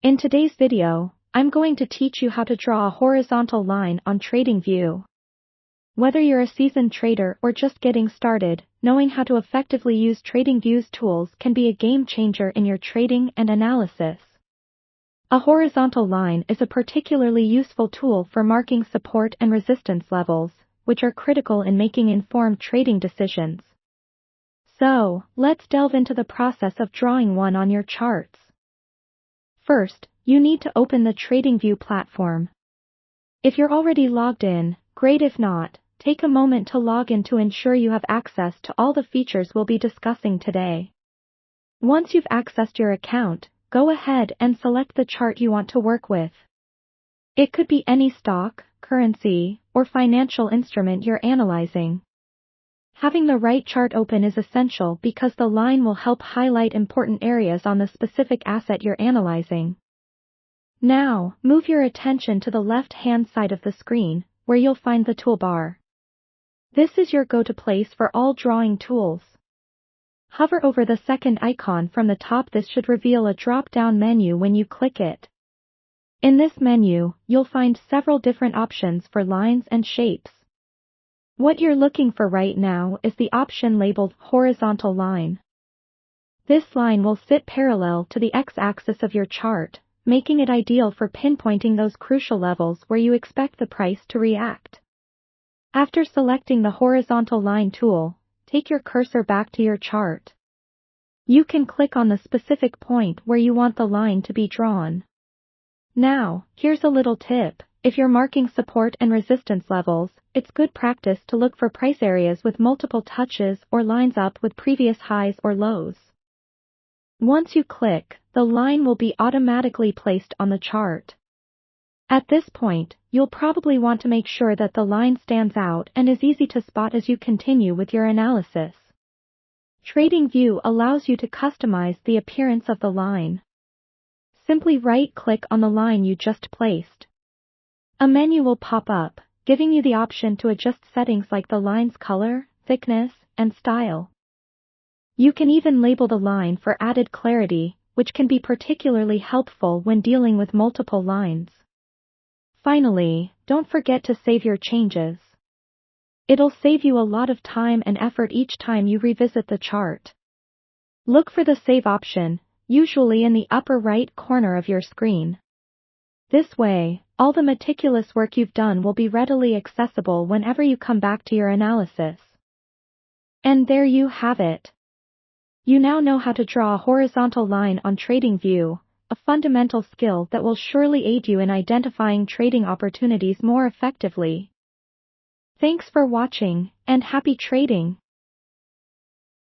In today's video, I'm going to teach you how to draw a horizontal line on TradingView. Whether you're a seasoned trader or just getting started, knowing how to effectively use TradingView's tools can be a game changer in your trading and analysis. A horizontal line is a particularly useful tool for marking support and resistance levels, which are critical in making informed trading decisions. So, let's delve into the process of drawing one on your charts. First, you need to open the TradingView platform. If you're already logged in, great. If not, take a moment to log in to ensure you have access to all the features we'll be discussing today. Once you've accessed your account, go ahead and select the chart you want to work with. It could be any stock, currency, or financial instrument you're analyzing. Having the right chart open is essential because the line will help highlight important areas on the specific asset you're analyzing. Now, move your attention to the left-hand side of the screen, where you'll find the toolbar. This is your go-to place for all drawing tools. Hover over the second icon from the top. This should reveal a drop-down menu when you click it. In this menu, you'll find several different options for lines and shapes. What you're looking for right now is the option labeled horizontal line. This line will sit parallel to the x-axis of your chart, making it ideal for pinpointing those crucial levels where you expect the price to react. After selecting the horizontal line tool, take your cursor back to your chart. You can click on the specific point where you want the line to be drawn. Now, here's a little tip. If you're marking support and resistance levels, it's good practice to look for price areas with multiple touches or lines up with previous highs or lows. Once you click, the line will be automatically placed on the chart. At this point, you'll probably want to make sure that the line stands out and is easy to spot as you continue with your analysis. TradingView allows you to customize the appearance of the line. Simply right-click on the line you just placed. A menu will pop up, giving you the option to adjust settings like the line's color, thickness, and style. You can even label the line for added clarity, which can be particularly helpful when dealing with multiple lines. Finally, don't forget to save your changes. It'll save you a lot of time and effort each time you revisit the chart. Look for the Save option, usually in the upper right corner of your screen. This way, all the meticulous work you've done will be readily accessible whenever you come back to your analysis. And there you have it. You now know how to draw a horizontal line on TradingView, a fundamental skill that will surely aid you in identifying trading opportunities more effectively. Thanks for watching, and happy trading!